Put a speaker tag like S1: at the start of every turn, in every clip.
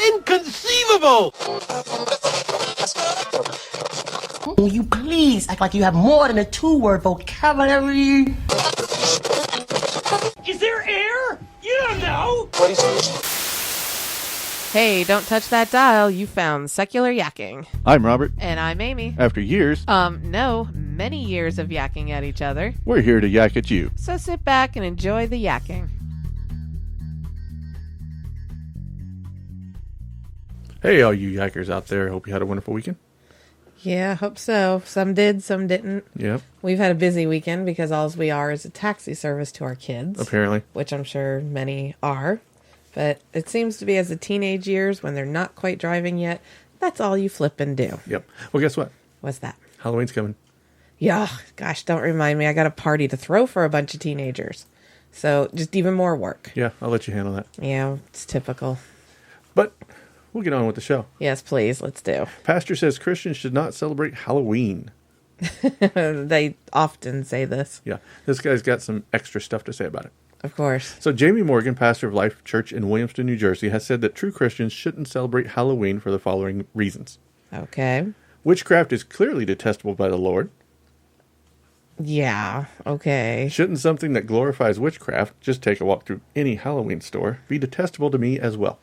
S1: Inconceivable!
S2: Will you please act like you have more than a two-word vocabulary?
S1: Is there air? You don't know!
S3: Hey, don't touch that dial. You found Secular Yakking.
S4: I'm Robert.
S3: And I'm Amy.
S4: After years,
S3: No, many years of yakking at each other.
S4: we're here to yak at you.
S3: So sit back and enjoy the yakking.
S4: Hey, all you yackers out there. Hope you had a wonderful weekend.
S3: Yeah, hope so. Some did, some didn't.
S4: Yep,
S3: We've had a busy weekend because all we are is a taxi service to our kids.
S4: apparently.
S3: Which I'm sure many are. But it seems to be as the teenage years, when they're not quite driving yet, that's all you flip and do.
S4: Yep. Well, guess what?
S3: What's that?
S4: Halloween's coming.
S3: Yeah, gosh, don't remind me. I got a party to throw for a bunch of teenagers. So just even more work.
S4: Yeah, I'll let you handle that.
S3: Yeah, it's typical.
S4: But we'll get on with the show.
S3: Yes, please, let's do.
S4: Pastor says Christians should not celebrate Halloween.
S3: They often say this,
S4: Yeah, this guy's got some extra stuff to say about it.
S3: of course.
S4: So Jamie Morgan, pastor of Life Church in Williamston, New Jersey, has said that true Christians shouldn't celebrate Halloween for the following reasons.
S3: Okay.
S4: Witchcraft is clearly detestable by the Lord.
S3: Yeah, okay.
S4: Shouldn't something that glorifies witchcraft, just take a walk through any Halloween store, be detestable to me as well?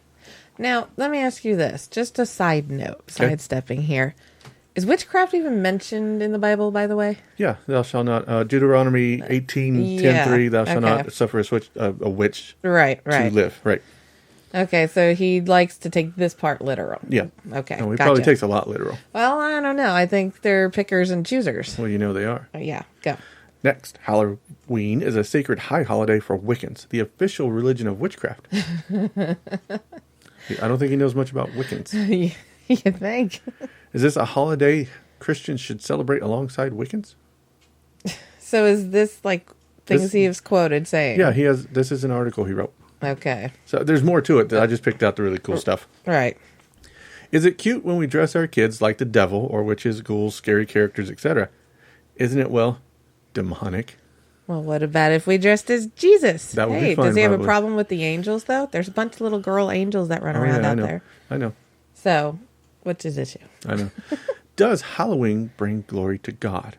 S3: Now, let me ask you this. Just a side note,
S4: Okay.
S3: sidestepping here. Is witchcraft even mentioned in the Bible, by the way?
S4: Yeah, thou shalt not, Deuteronomy 18:10:3, thou shalt
S3: okay.
S4: not suffer a witch
S3: Right,
S4: to live. Right.
S3: Okay, so he likes to take this part literal.
S4: Yeah.
S3: Okay,
S4: No, he
S3: gotcha.
S4: probably takes a lot literal.
S3: Well, I don't know. I think they're pickers and choosers.
S4: Well, you know they are.
S3: Yeah, go.
S4: Next, Halloween is a sacred high holiday for Wiccans, the official religion of witchcraft. I don't think he knows much about Wiccans.
S3: You think?
S4: Is this a holiday Christians should celebrate alongside Wiccans?
S3: So is this like things
S4: This-
S3: he has quoted saying?
S4: Yeah, he has. This is an article he wrote.
S3: Okay.
S4: So there's more to it. That I just picked out the really cool stuff.
S3: Right.
S4: Is it cute when we dress our kids like the devil or witches, ghouls, scary characters, etc.? Isn't it, well, demonic?
S3: Well, what about if we dressed as Jesus?
S4: That would be
S3: Hey,
S4: fine,
S3: does he have a
S4: probably.
S3: problem with the angels, though? There's a bunch of little girl angels that run around
S4: I
S3: out
S4: know.
S3: there.
S4: I know.
S3: So, what's his issue?
S4: I know. Does Halloween bring glory to God?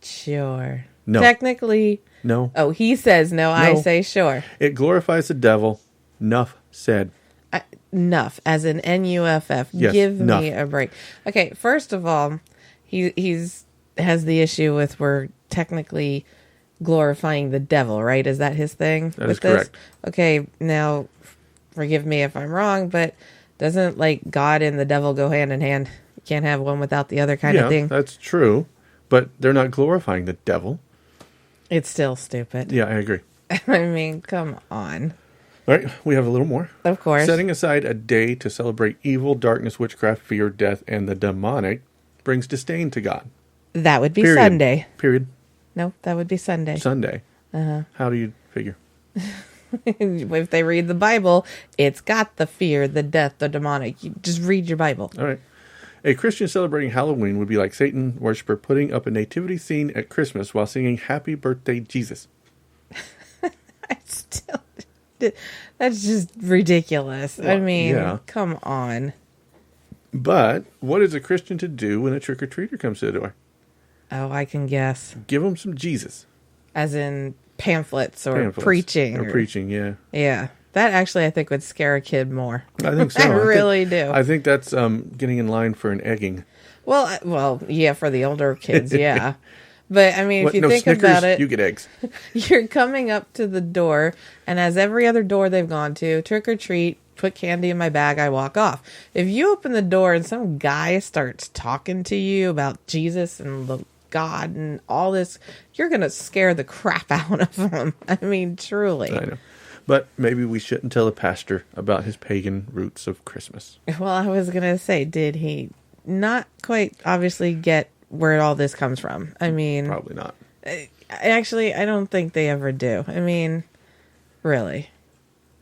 S3: Sure.
S4: No.
S3: Technically,
S4: No.
S3: oh, he says no, I
S4: No.
S3: say sure.
S4: It glorifies the devil. Nuff said.
S3: Nuff, as in N-U-F-F.
S4: Yes,
S3: Give
S4: nuff.
S3: me a break. Okay, first of all, he's has the issue with we're technically glorifying the devil, right? Is that his thing?
S4: That
S3: with
S4: is correct.
S3: Okay, now, forgive me if I'm wrong, but doesn't like God and the devil go hand in hand? You can't have one without the other kind
S4: Yeah,
S3: of thing.
S4: that's true. But they're not glorifying the devil.
S3: It's still stupid.
S4: Yeah, I agree.
S3: I mean, come on.
S4: All right, we have a little more.
S3: Of course.
S4: Setting aside a day to celebrate evil, darkness, witchcraft, fear, death, and the demonic brings disdain to God.
S3: That would be
S4: Period.
S3: Sunday.
S4: Period.
S3: No, that would be Sunday.
S4: Sunday. How do you figure?
S3: If they read the Bible, it's got the fear, the death, the demonic. You just read your Bible.
S4: All right. A Christian celebrating Halloween would be like Satan worshiper putting up a nativity scene at Christmas while singing Happy Birthday, Jesus.
S3: I still, that's just ridiculous. I
S4: Well,
S3: mean,
S4: yeah.
S3: come on.
S4: But what is a Christian to do when a trick-or-treater comes to the door?
S3: Oh, I can guess.
S4: Give them some Jesus.
S3: As in pamphlets or
S4: Pamphlets.
S3: preaching.
S4: Or preaching, yeah.
S3: Yeah. That actually, I think, would scare a kid more.
S4: I think so.
S3: I really do.
S4: I think that's getting in line for an egging.
S3: Well, yeah, for the older kids, yeah. But, I mean, if you
S4: no
S3: think
S4: Snickers,
S3: about it,
S4: you get eggs.
S3: you're coming up to the door, and as every other door they've gone to, trick or treat, put candy in my bag, I walk off. If you open the door and some guy starts talking to you about Jesus and the God and all this, you're going to scare the crap out of him. I mean, truly.
S4: I know. But maybe we shouldn't tell a pastor about his pagan roots of Christmas.
S3: Well, I was going to say, did he not quite obviously get where all this comes from? I mean,
S4: Probably not.
S3: actually, I don't think they ever do. I mean, really.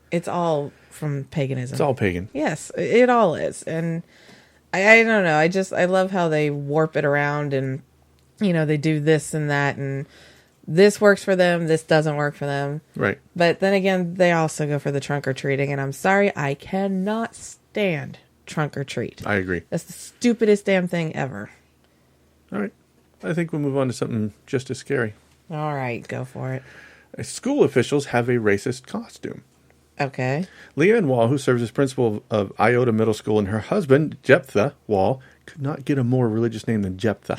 S3: It's all from paganism.
S4: It's all pagan.
S3: Yes, it all is. And I don't know. I love how they warp it around and, you know, they do this and that. And this works for them, this doesn't work for them.
S4: Right.
S3: But then again, they also go for the trunk or treating, and I'm sorry, I cannot stand trunk or treat.
S4: I agree.
S3: That's the stupidest damn thing ever.
S4: All right. I think we'll move on to something just as scary.
S3: All right, go for it.
S4: School officials have a racist costume.
S3: Okay.
S4: Leanne Wall, who serves as principal of Iota Middle School, and her husband, Jephthah Wall, could not get a more religious name than Jephthah,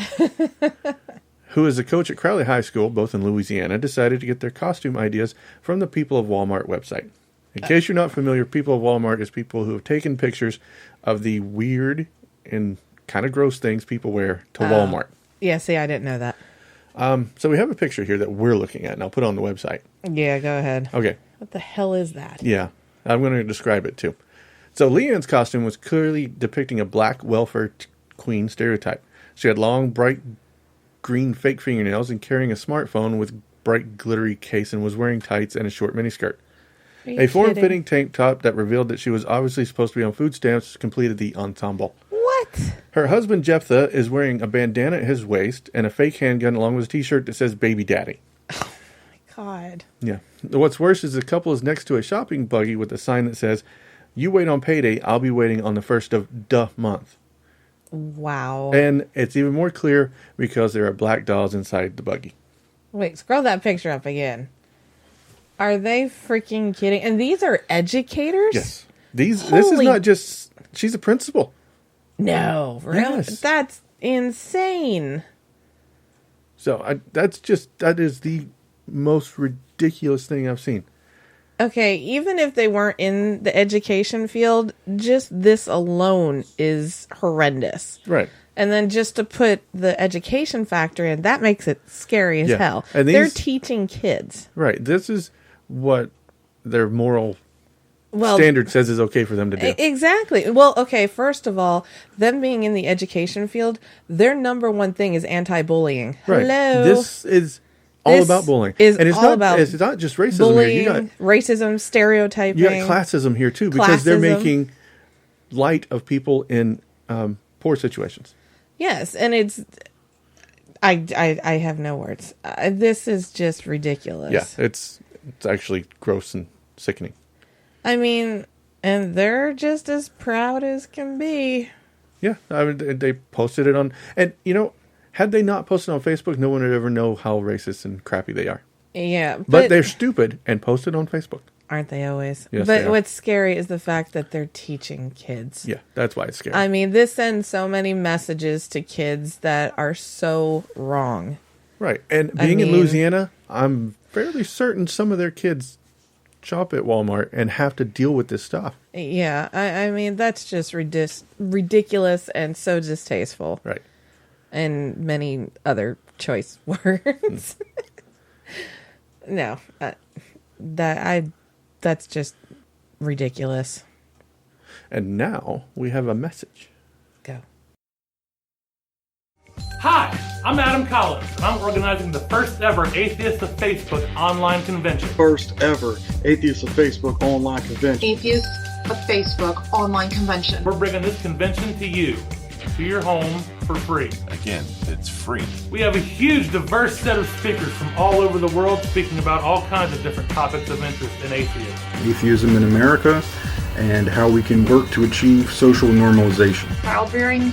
S4: who is a coach at Crowley High School, both in Louisiana, decided to get their costume ideas from the People of Walmart website. In case you're not familiar, People of Walmart is people who have taken pictures of the weird and kind of gross things people wear to Walmart.
S3: Yeah, see, I didn't know that.
S4: So we have a picture here that we're looking at, and I'll put it on the website.
S3: Yeah, go ahead.
S4: Okay.
S3: What the hell is that?
S4: Yeah, I'm going to describe it too. So Leanne's costume was clearly depicting a black welfare queen stereotype. She had long, bright green fake fingernails and carrying a smartphone with bright glittery case, and was wearing tights and a short miniskirt. A form-fitting tank top that revealed that she was obviously supposed to be on food stamps completed the ensemble.
S3: What?
S4: Her husband, Jephthah, is wearing a bandana at his waist and a fake handgun along with a t-shirt that says Baby Daddy.
S3: God.
S4: Yeah. What's worse is the couple is next to a shopping buggy with a sign that says, "You wait on payday, I'll be waiting on the first of the month."
S3: Wow.
S4: And it's even more clear because there are black dolls inside the buggy.
S3: Wait, scroll that picture up again. Are they freaking kidding? And these are educators?
S4: Yes. This is not just... She's a principal.
S3: No, really?
S4: Yes.
S3: That's insane.
S4: So that is the most ridiculous thing I've seen.
S3: Okay, even if they weren't in the education field, just this alone is horrendous.
S4: Right.
S3: And then just to put the education factor in, that makes it scary as hell.
S4: And
S3: they're teaching kids.
S4: Right. This is what their moral standard says is okay for them to do.
S3: Exactly. Well, okay, first of all, them being in the education field, their number one thing is anti-bullying.
S4: Right.
S3: Hello.
S4: This is all about bullying.
S3: And
S4: it's not just racism
S3: bullying,
S4: here. You got
S3: racism, stereotyping.
S4: You got classism here too, because they're making light of people in poor situations.
S3: Yes, and it's... I have no words. This is just ridiculous.
S4: Yeah, it's actually gross and sickening.
S3: I mean, and they're just as proud as can be.
S4: Yeah, they posted it on... And, had they not posted on Facebook, no one would ever know how racist and crappy they are.
S3: Yeah.
S4: But they're stupid and posted on Facebook.
S3: Aren't they always?
S4: Yes,
S3: but
S4: they are.
S3: What's scary is the fact that they're teaching kids.
S4: Yeah, that's why it's scary.
S3: I mean, this sends so many messages to kids that are so wrong.
S4: Right. And being in Louisiana, I'm fairly certain some of their kids shop at Walmart and have to deal with this stuff.
S3: Yeah. I mean, that's just ridiculous and so distasteful.
S4: Right.
S3: And many other choice words. No. That's just ridiculous.
S4: And now we have a message.
S3: Go.
S1: Hi, I'm Adam Collins, and I'm organizing the first ever Atheist of Facebook online convention.
S5: First ever Atheist of Facebook online convention.
S6: Atheist of Facebook online convention.
S1: We're bringing this convention to you, to your home, for free.
S7: Again, it's free.
S1: We have a huge, diverse set of speakers from all over the world speaking about all kinds of different topics of interest in atheism.
S5: Atheism in America and how we can work to achieve social normalization.
S6: Child-rearing,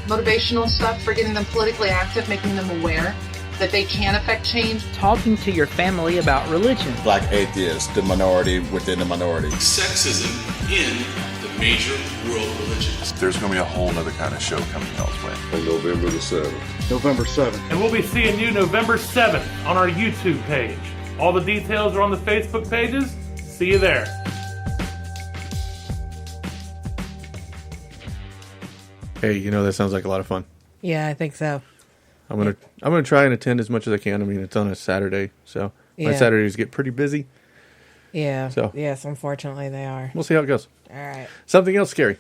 S6: motivational stuff for getting them politically active, making them aware that they can affect change.
S8: Talking to your family about religion.
S7: Black atheists, the minority within the minority.
S9: Sexism in the major world religions.
S7: There's going to be a whole other kind of show coming y'all's way.
S9: On November the 7th.
S5: November 7th.
S1: And we'll be seeing you November 7th on our YouTube page. All the details are on the Facebook pages. See you there.
S4: Hey, that sounds like a lot of fun.
S3: Yeah, I think so.
S4: I'm gonna try and attend as much as I can. I mean, it's on a Saturday, so my Saturdays get pretty busy.
S3: Yeah.
S4: So
S3: yes, unfortunately they are.
S4: We'll see how it goes.
S3: All right.
S4: Something else scary.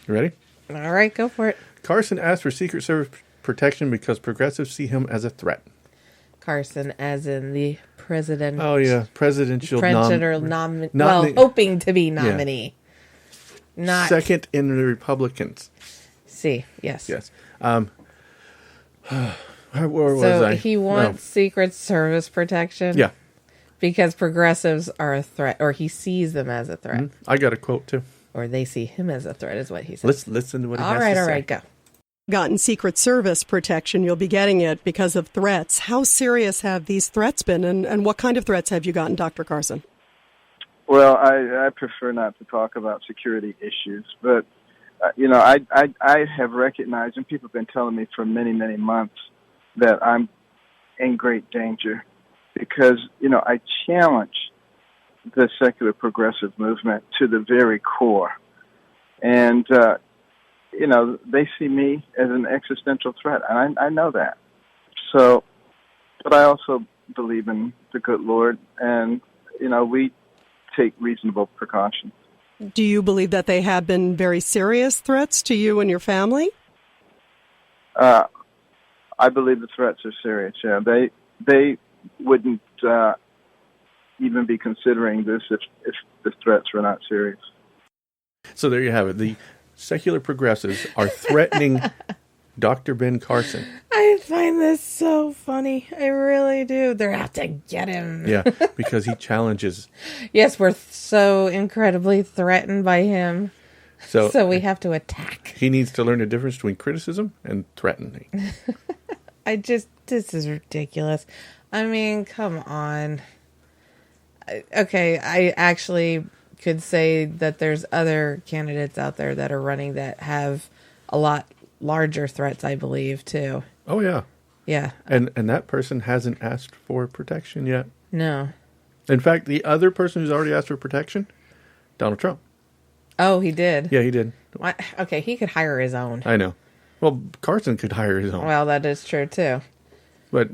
S4: You ready?
S3: All right, go for it.
S4: Carson asked for Secret Service protection because progressives see him as a threat.
S3: Carson, as in the president.
S4: Oh yeah, presidential
S3: nominee. Well, hoping to be nominee. Yeah. Not
S4: second in the Republicans.
S3: See, yes.
S4: Yes. Where was
S3: So
S4: I?
S3: he wants Secret Service protection.
S4: Yeah.
S3: Because progressives are a threat, or he sees them as a threat.
S4: I got a quote too.
S3: Or they see him as a threat, is what he says.
S4: Let's listen to what he has to say.
S3: All right, go.
S10: Gotten Secret Service protection, you'll be getting it because of threats. How serious have these threats been, and what kind of threats have you gotten, Dr. Carson?
S11: Well, I prefer not to talk about security issues, but, I have recognized, and people have been telling me for many, many months, that I'm in great danger because, I challenge the secular progressive movement to the very core. And, they see me as an existential threat, and I know that. So, but I also believe in the good Lord, and, we take reasonable precautions.
S10: Do you believe that they have been very serious threats to you and your family?
S11: I believe the threats are serious, yeah. They wouldn't even be considering this if the threats were not serious.
S4: So there you have it. The secular progressives are threatening Dr. Ben Carson.
S3: I find this so funny. I really do. They're out to get him.
S4: Yeah, because he challenges.
S3: Yes, we're so incredibly threatened by him.
S4: So
S3: we have to attack.
S4: He needs to learn the difference between criticism and threatening.
S3: This is ridiculous. I mean, come on. Okay, I actually could say that there's other candidates out there that are running that have a lot larger threats, I believe, too.
S4: Oh, yeah.
S3: Yeah.
S4: And that person hasn't asked for protection yet.
S3: No.
S4: In fact, the other person who's already asked for protection, Donald Trump.
S3: Oh, he did?
S4: Yeah, he did.
S3: What? Okay, he could hire his own.
S4: I know. Well, Carson could hire his own.
S3: Well, that is true, too.
S4: But,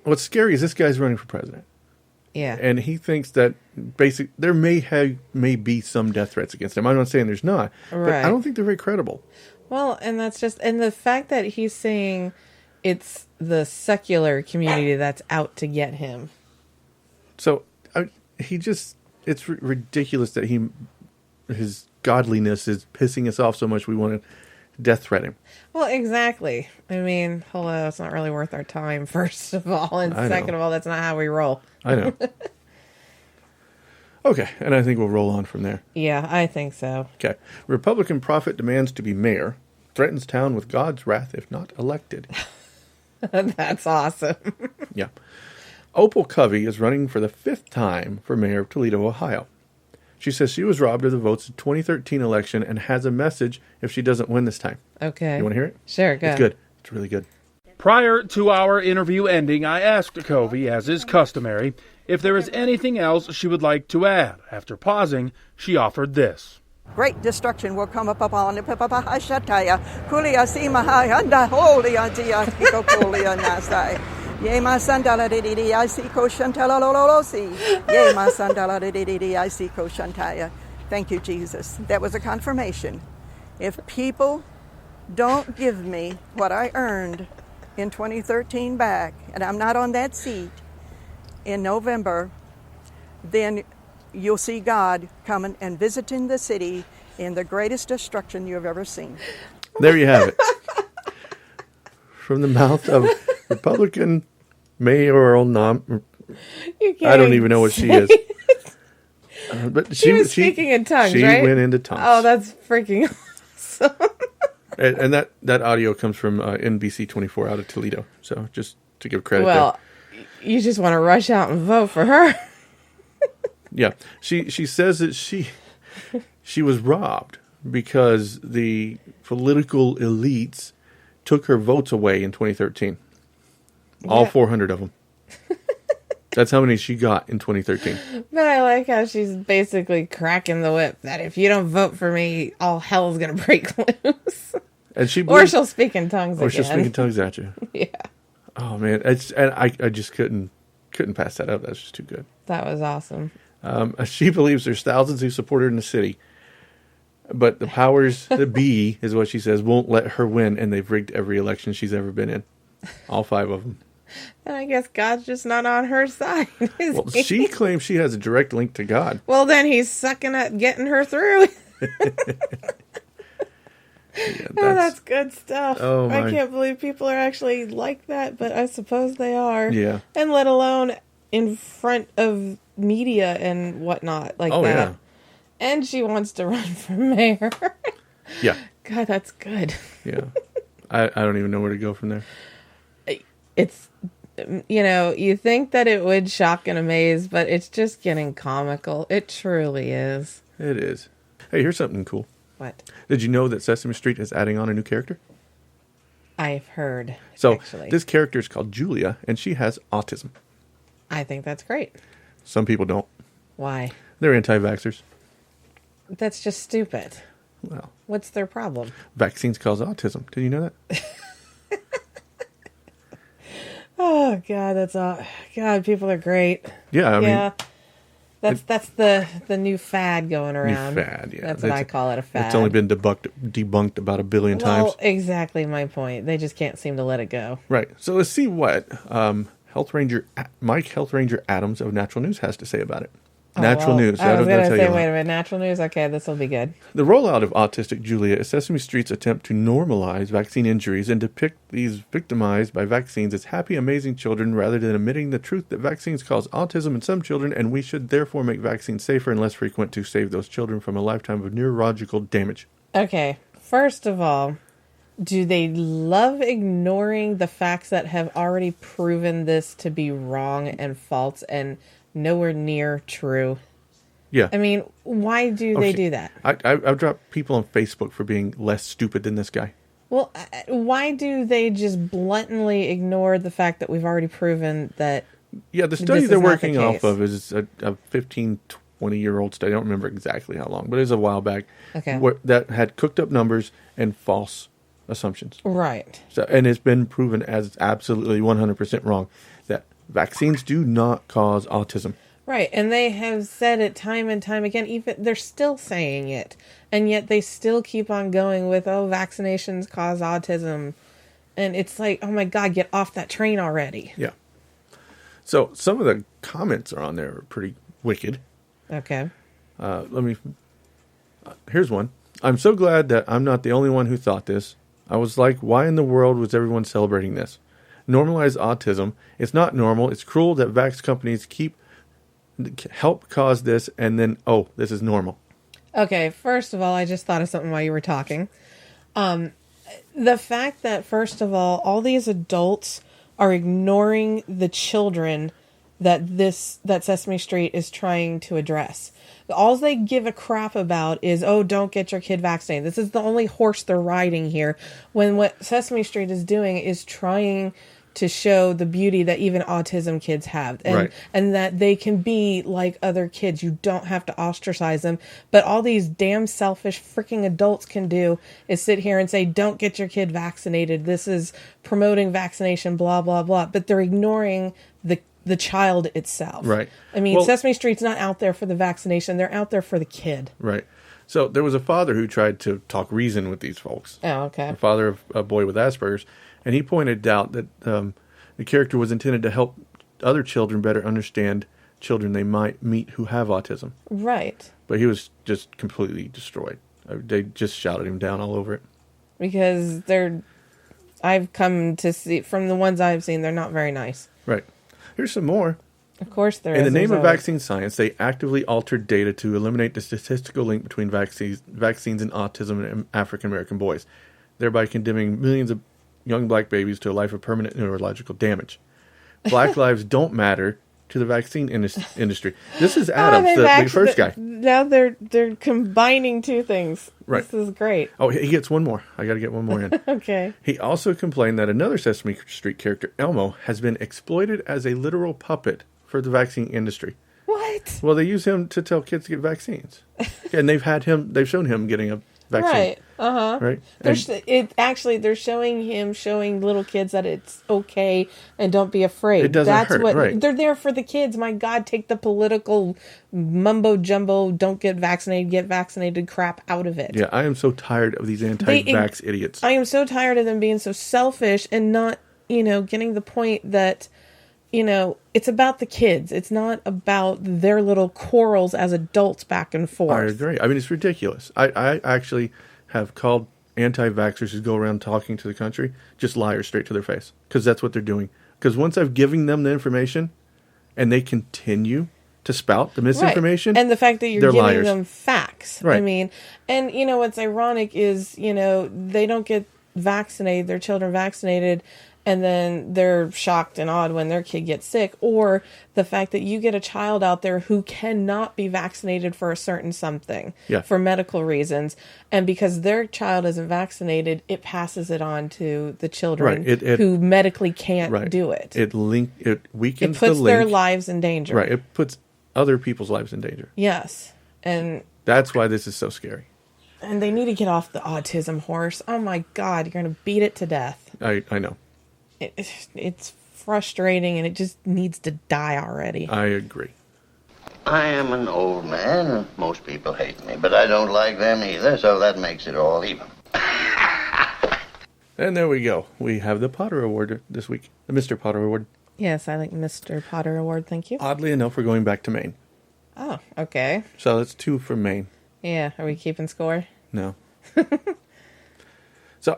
S4: what's scary is this guy's running for president.
S3: Yeah.
S4: And he thinks that there may be some death threats against him. I'm not saying there's not, but I don't think they're very credible.
S3: Well, and and the fact that he's saying it's the secular community that's out to get him.
S4: So it's ridiculous that his godliness is pissing us off so much we want to death threat him.
S3: Well, exactly. I mean, hello, it's not really worth our time, first of all. And second of all, that's not how we roll.
S4: I know. Okay, and I think we'll roll on from there.
S3: Yeah, I think so.
S4: Okay. Republican prophet demands to be mayor, threatens town with God's wrath if not elected.
S3: That's awesome.
S4: Yeah. Opal Covey is running for the 5th time for mayor of Toledo, Ohio. She says she was robbed of the votes in the 2013 election and has a message if she doesn't win this time.
S3: Okay.
S4: You want to hear it?
S3: Sure, go.
S4: It's good. It's really good.
S12: Prior to our interview ending, I asked Covey, as is customary, if there is anything else she would like to add. After pausing, she offered this.
S13: Great destruction will come up upon the Papahashataya, Kulia Simahaya, and the Holy Antia, Kolia Nasai. Ye ma sandala de I see Koshantala Lolosi. Ye ma sandala de I see Koshantaya. Thank you, Jesus. That was a confirmation. If people don't give me what I earned in 2013 back, and I'm not on that seat in November, then you'll see God coming and visiting the city in the greatest destruction you've ever seen.
S4: There you have it. From the mouth of Republican mayoral I don't even know what she is. But
S3: she was speaking in tongues,
S4: she
S3: right?
S4: She went into tongues.
S3: Oh, that's freaking awesome.
S4: And that audio comes from NBC 24 out of Toledo. So just to give credit
S3: there. You just want to rush out and vote for her.
S4: Yeah. She says that she was robbed because the political elites took her votes away in 2013. All 400 of them. That's how many she got in 2013.
S3: But I like how she's basically cracking the whip that if you don't vote for me, all hell's going to break loose.
S4: And
S3: or she'll speak in tongues again.
S4: Or she'll speak in tongues at you.
S3: Yeah.
S4: Oh, man. I just couldn't pass that up. That's just too good.
S3: That was awesome.
S4: She believes there's thousands who support her in the city. But the powers that be, is what she says, won't let her win. And they've rigged every election she's ever been in. All 5 of them.
S3: And I guess God's just not on her side.
S4: Well, she claims she has a direct link to God.
S3: Well, then he's sucking at getting her through. That's good stuff.
S4: Oh,
S3: I
S4: my.
S3: can't believe people are actually like that, but I suppose they are.
S4: Yeah.
S3: And let alone in front of media and whatnot like
S4: Oh,
S3: that.
S4: yeah.
S3: And she wants to run for mayor.
S4: Yeah.
S3: God, that's good.
S4: Yeah. I don't even know where to go from there.
S3: It's, you think that it would shock and amaze, but it's just getting comical. It truly is.
S4: It is. Hey, here's something cool.
S3: What?
S4: Did you know that Sesame Street is adding on a new character?
S3: I've heard.
S4: So
S3: actually.
S4: this character is called Julia, and she has autism.
S3: I think that's great.
S4: Some people don't.
S3: Why?
S4: They're anti-vaxxers.
S3: That's just stupid.
S4: Well,
S3: what's their problem?
S4: Vaccines cause autism. Did you know that?
S3: Oh God, that's all. God, people are great.
S4: Yeah, I mean,
S3: that's the new fad going around.
S4: New fad, yeah.
S3: That's what I call it, a fad.
S4: It's only been debunked about 1 billion times.
S3: Exactly my point. They just can't seem to let it go.
S4: Right. So let's see what Mike Health Ranger Adams of Natural News has to say about it. Natural News.
S3: I was going to say,
S4: wait
S3: wait a minute, Natural News? Okay, this will be good.
S4: The rollout of Autistic Julia is Sesame Street's attempt to normalize vaccine injuries and depict these victimized by vaccines as happy, amazing children rather than admitting the truth that vaccines cause autism in some children and we should therefore make vaccines safer and less frequent to save those children from a lifetime of neurological damage.
S3: Okay, first of all, do they love ignoring the facts that have already proven this to be wrong and false and nowhere near true?
S4: Yeah.
S3: I mean, why do they do that?
S4: I've dropped people on Facebook for being less stupid than this guy.
S3: Well, why do they just blatantly ignore the fact that we've already proven that?
S4: Yeah, the study they're working off of is a 15, 20-year-old study. I don't remember exactly how long, but it was a while back.
S3: Okay.
S4: That had cooked up numbers and false assumptions.
S3: Right.
S4: So, and it's been proven as absolutely 100% wrong that vaccines do not cause autism.
S3: Right, and they have said it time and time again. Even they're still saying it, and yet they still keep on going with, "Oh, vaccinations cause autism," and it's like, "Oh my God, get off that train already!"
S4: Yeah. So some of the comments are on there are pretty wicked.
S3: Okay.
S4: Here's one. I'm so glad that I'm not the only one who thought this. I was like, why in the world was everyone celebrating this? Normalize autism. It's not normal. It's cruel that vax companies help cause this and then, oh, this is normal.
S3: Okay, first of all, I just thought of something while you were talking. The fact that, first of all these adults are ignoring the children that Sesame Street is trying to address. All they give a crap about is, oh, don't get your kid vaccinated. This is the only horse they're riding here. When what Sesame Street is doing is trying to show the beauty that even autism kids have. And that they can be like other kids. You don't have to ostracize them. But all these damn selfish freaking adults can do is sit here and say, don't get your kid vaccinated. This is promoting vaccination, blah, blah, blah. But they're ignoring the child itself.
S4: Right.
S3: I mean, Sesame Street's not out there for the vaccination. They're out there for the kid.
S4: Right. So there was a father who tried to talk reason with these folks.
S3: Oh, okay.
S4: A father of a boy with Asperger's. And he pointed out that the character was intended to help other children better understand children they might meet who have autism.
S3: Right.
S4: But he was just completely destroyed. They just shouted him down all over it.
S3: Because I've come to see, from the ones I've seen, they're not very nice.
S4: Right. Here's some more.
S3: Of course there is.
S4: In the name of
S3: always
S4: vaccine science, they actively altered data to eliminate the statistical link between vaccines and autism in African American boys, thereby condemning millions of young black babies to a life of permanent neurological damage. Black lives don't matter to the vaccine industry. This is Adams, the first guy.
S3: Now they're combining two things.
S4: Right.
S3: This is great.
S4: Oh, he gets one more. I got to get one more in.
S3: Okay.
S4: He also complained that another Sesame Street character, Elmo, has been exploited as a literal puppet for the vaccine industry.
S3: What?
S4: Well, they use him to tell kids to get vaccines, and they've shown him getting a vaccine.
S3: Right.
S4: Right.
S3: They're showing little kids that it's okay and don't be afraid.
S4: It doesn't hurt. Right.
S3: They're there for the kids. My God, take the political mumbo jumbo, don't get vaccinated crap out of it.
S4: Yeah, I am so tired of these anti-vax idiots.
S3: I am so tired of them being so selfish and not, getting the point that, it's about the kids. It's not about their little quarrels as adults back and forth.
S4: I agree. I mean, it's ridiculous. I actually have called anti-vaxxers who go around talking to the country, just liars straight to their face. Because that's what they're doing. Because once I've given them the information and they continue to spout the misinformation.
S3: Right. And the fact that you're giving
S4: liars.
S3: them facts.
S4: Right.
S3: I mean, and what's ironic is, they don't get vaccinated, their children vaccinated, and then they're shocked and awed when their kid gets sick. Or the fact that you get a child out there who cannot be vaccinated for a certain something, for medical reasons. And because their child isn't vaccinated, it passes it on to the children who medically can't do it.
S4: It weakens
S3: it puts
S4: the link.
S3: their lives in danger.
S4: Right. It puts other people's lives in danger.
S3: Yes. And
S4: that's why this is so scary.
S3: And they need to get off the autism horse. Oh my God, you're going to beat it to death.
S4: I know.
S3: It's frustrating and it just needs to die already.
S4: I agree.
S14: I am an old man and most people hate me, but I don't like them either, so that makes it all even.
S4: And there we go. We have the Potter Award this week. The Mr. Potter Award.
S3: Yes, I like Mr. Potter Award. Thank you.
S4: Oddly enough, we're going back to Maine.
S3: Oh, okay.
S4: So that's 2 from Maine.
S3: Yeah. Are we keeping score?
S4: No.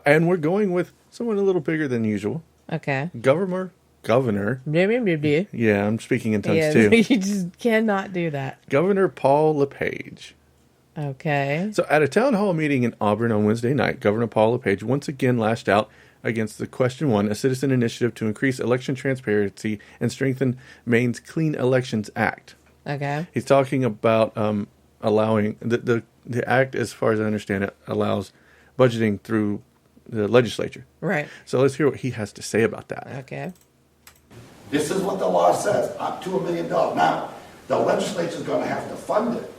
S4: And we're going with someone a little bigger than usual.
S3: Okay.
S4: Governor.
S3: Blah, blah, blah, blah.
S4: Yeah, I'm speaking in tongues too.
S3: You just cannot do that.
S4: Governor Paul LePage.
S3: Okay.
S4: So at a town hall meeting in Auburn on Wednesday night, Governor Paul LePage once again lashed out against the Question 1, a citizen initiative to increase election transparency and strengthen Maine's Clean Elections Act.
S3: Okay.
S4: He's talking about allowing the act, as far as I understand it, allows budgeting through the legislature.
S3: Right.
S4: So let's hear what he has to say about that.
S3: Okay.
S15: This is what the law says, up to $1 million. Now, the legislature's going to have to fund it.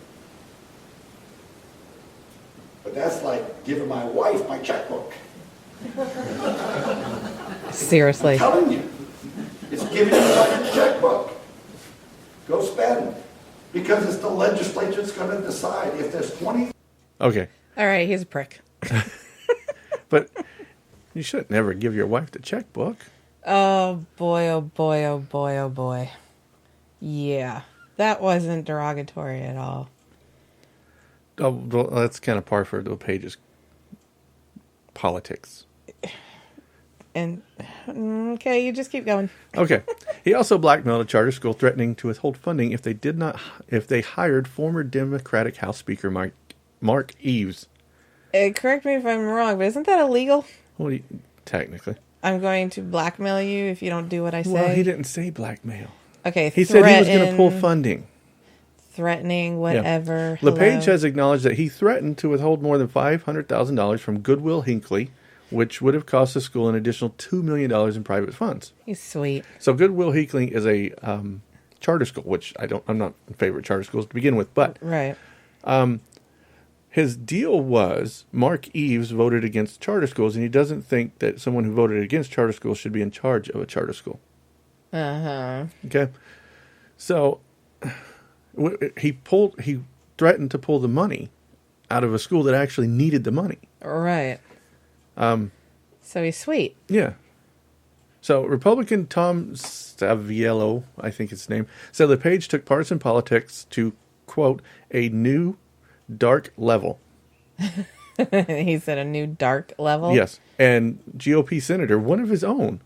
S15: But that's like giving my wife my checkbook.
S3: Seriously.
S15: I'm telling you. It's giving you my checkbook. Go spend. Because it's the legislature that's going to decide if there's 20.
S4: Okay.
S3: All right, he's a prick.
S4: But you should never give your wife the checkbook.
S3: Oh, boy, oh, boy, oh, boy, oh, boy. Yeah, that wasn't derogatory at all.
S4: Oh, well, that's kind of par for LePage's politics.
S3: And, okay, you just keep going.
S4: Okay. He also blackmailed a charter school, threatening to withhold funding if they hired former Democratic House Speaker Mark Eves.
S3: Correct me if I'm wrong, but isn't that illegal?
S4: Well, technically.
S3: I'm going to blackmail you if you don't do what I say.
S4: Well, he didn't say blackmail.
S3: Okay,
S4: he said he was going to pull funding.
S3: Threatening, whatever.
S4: Yeah. LePage has acknowledged that he threatened to withhold more than $500,000 from Goodwill Hinckley, which would have cost the school an additional $2 million in private funds.
S3: He's sweet.
S4: So Goodwill Hinckley is a charter school, which I'm not in favor of charter schools to begin with, but
S3: right.
S4: His deal was Mark Eves voted against charter schools, and he doesn't think that someone who voted against charter schools should be in charge of a charter school.
S3: Uh-huh.
S4: Okay. So he threatened to pull the money out of a school that actually needed the money.
S3: Right. So he's sweet.
S4: Yeah. So Republican Tom Saviello, I think his name, said LePage took partisan politics to, quote, a new dark level.
S3: He said a new dark level?
S4: Yes. And GOP Senator, one of his own,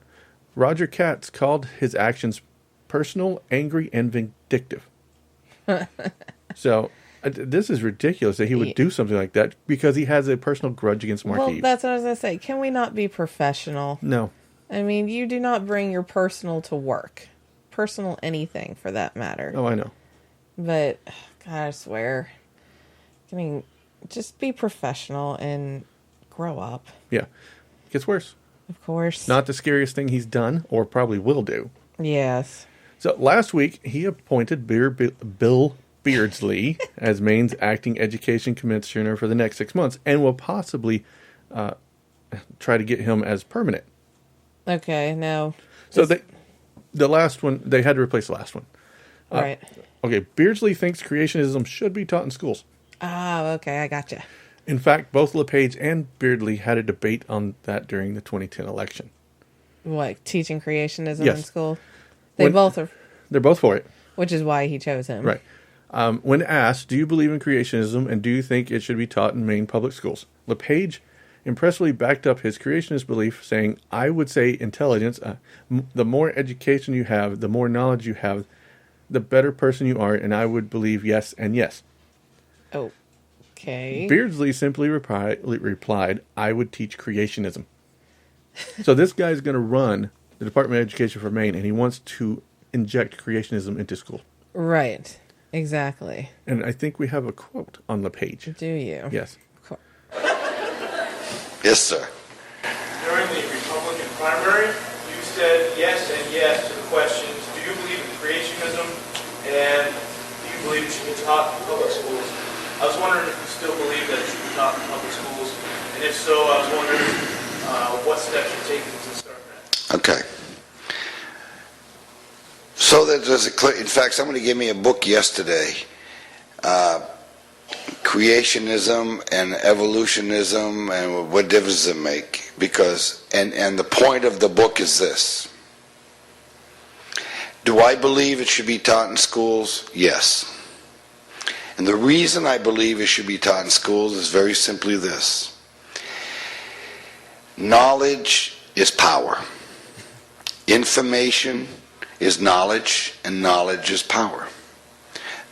S4: Roger Katz, called his actions personal, angry, and vindictive. So this is ridiculous that he would do something like that because he has a personal grudge against Mark Eves.
S3: That's what I was going to say. Can we not be professional?
S4: No.
S3: I mean, you do not bring your personal to work. Personal anything, for that matter.
S4: Oh, I know.
S3: But, God, I swear. I mean, just be professional and grow up.
S4: Yeah. It gets worse.
S3: Of course.
S4: Not the scariest thing he's done, or probably will do.
S3: Yes.
S4: So last week, he appointed Bill Beardsley as Maine's acting education commissioner for the next 6 months, and will possibly try to get him as permanent.
S3: Okay, now.
S4: So the last one, they had to replace the last one.
S3: Right.
S4: Okay, Beardsley thinks creationism should be taught in schools.
S3: Oh, okay, I gotcha.
S4: In fact, both LePage and Beardsley had a debate on that during the 2010 election.
S3: What, teaching creationism
S4: Yes.
S3: in school? They're both
S4: for it.
S3: Which is why he chose him.
S4: Right. When asked, do you believe in creationism and do you think it should be taught in Maine public schools? LePage impressively backed up his creationist belief, saying, I would say intelligence, the more education you have, the more knowledge you have, the better person you are, and I would believe yes and yes.
S3: Okay.
S4: Beardsley simply replied, I would teach creationism. So this guy's going to run the Department of Education for Maine, and he wants to inject creationism into school.
S3: Right. Exactly.
S4: And I think we have a quote on the page.
S3: Do you?
S4: Yes.
S14: Yes, sir.
S16: During the Republican primary, you said yes and yes to the questions, do you believe in creationism, and do you believe it should be taught in public schools? I was wondering if you still believe that it should be taught in public schools, and if so, I was wondering what steps you're taking to start that.
S14: Okay. So that there's a clear, in fact, somebody gave me a book yesterday, Creationism and Evolutionism, and what difference does it make? Because, and the point of the book is this. Do I believe it should be taught in schools? Yes. And the reason I believe it should be taught in schools is very simply this. Knowledge is power. Information is knowledge, and knowledge is power.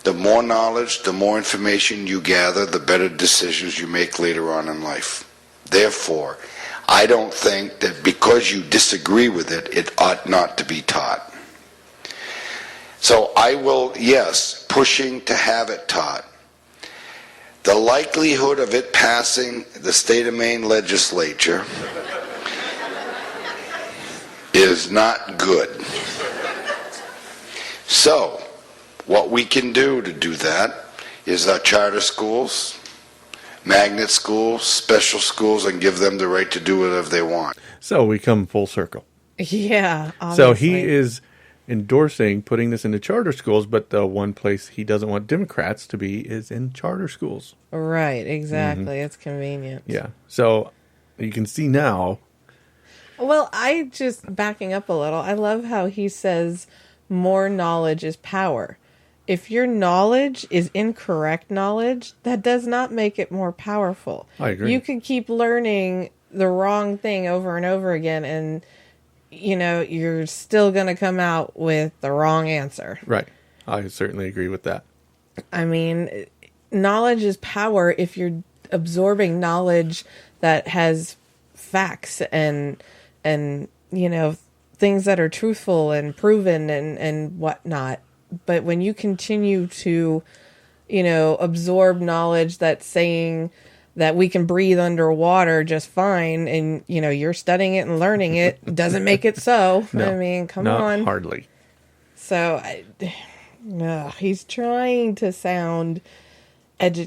S14: The more knowledge, the more information you gather, the better decisions you make later on in life. Therefore, I don't think that because you disagree with it, it ought not to be taught. So I will, yes, pushing to have it taught. The likelihood of it passing the state of Maine legislature is not good. So, what we can do to do that is our charter schools, magnet schools, special schools, and give them the right to do whatever they want.
S4: So we come full circle.
S3: Yeah. Obviously.
S4: So he is endorsing putting this into charter schools, but the one place he doesn't want Democrats to be is in charter schools.
S3: Right, exactly. It's convenient.
S4: Yeah. So you can see now.
S3: Well, I just, backing up a little, I love how he says more knowledge is power. If your knowledge is incorrect knowledge, that does not make it more powerful.
S4: I agree.
S3: You could keep learning the wrong thing over and over again, and, you know, you're still going to come out with the wrong answer.
S4: Right. I certainly agree with that.
S3: I mean, knowledge is power if you're absorbing knowledge that has facts and you know, things that are truthful and proven and whatnot. But when you continue to, you know, absorb knowledge that's saying that we can breathe underwater just fine, and, you know, you're studying it and learning it, doesn't make it so.
S4: No,
S3: I mean, come
S4: not
S3: on.
S4: Hardly.
S3: So, he's trying to sound,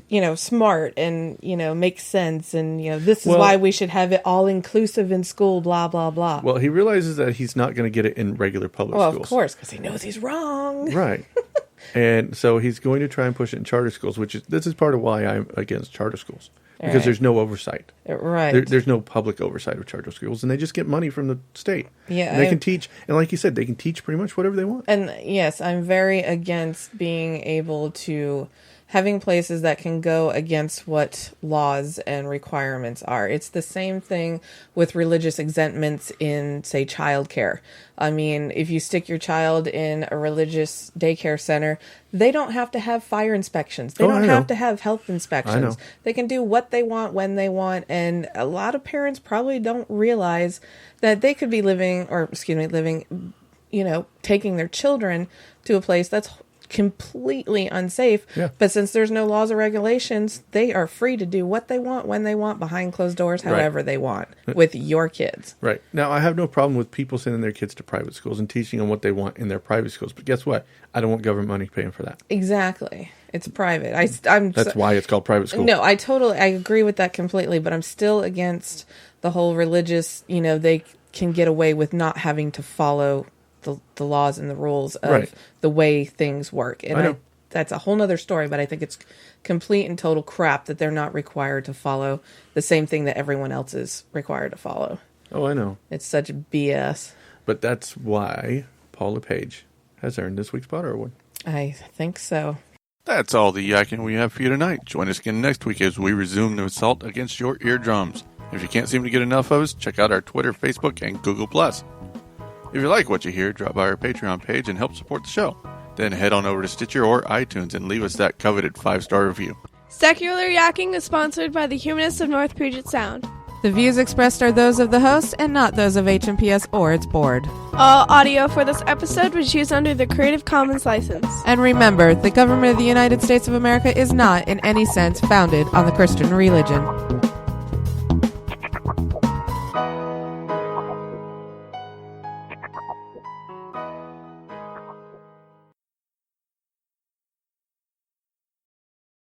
S3: you know, smart and, you know, make sense. And, you know, this is why we should have it all inclusive in school, blah, blah, blah.
S4: Well, he realizes that he's not going to get it in regular public schools.
S3: Well, of course, because he knows he's wrong.
S4: Right. And so he's going to try and push it in charter schools, this is part of why I'm against charter schools. Because there's no oversight.
S3: Right.
S4: There's no public oversight of charter schools, and they just get money from the state.
S3: Yeah.
S4: And they can teach, and like you said, they can teach pretty much whatever they want.
S3: And yes, I'm very against being able to having places that can go against what laws and requirements are. It's the same thing with religious exemptions in, say, childcare. I mean, if you stick your child in a religious daycare center, they don't have to have fire inspections. They don't have to have health inspections. They can do what they want when they want. And a lot of parents probably don't realize that they could be living, you know, taking their children to a place that's completely unsafe.
S4: Yeah.
S3: But since there's no laws or regulations, they are free to do what they want, when they want, behind closed doors, however they want, with your kids.
S4: Right. Now, I have no problem with people sending their kids to private schools and teaching them what they want in their private schools. But guess what? I don't want government money paying for that.
S3: Exactly. It's private.
S4: That's why it's called private school.
S3: No, I agree with that completely, but I'm still against the whole religious, you know, they can get away with not having to follow the laws and the rules of the way things work. And that's a whole nother story, but I think it's complete and total crap that they're not required to follow the same thing that everyone else is required to follow.
S4: Oh, I know.
S3: It's such BS.
S4: But that's why Paul LePage has earned this week's Potter Award.
S3: I think so.
S17: That's all the yakking we have for you tonight. Join us again next week as we resume the assault against your eardrums.
S4: If you can't seem to get enough of us, check out our Twitter, Facebook, and Google+. If you like what you hear, drop by our Patreon page and help support the show. Then head on over to Stitcher or iTunes and leave us that coveted 5-star review.
S17: Secular Yakking is sponsored by the Humanists of North Puget Sound.
S3: The views expressed are those of the host and not those of HMPS or its board.
S17: All audio for this episode was used under the Creative Commons license.
S3: And remember, the government of the United States of America is not, in any sense, founded on the Christian religion.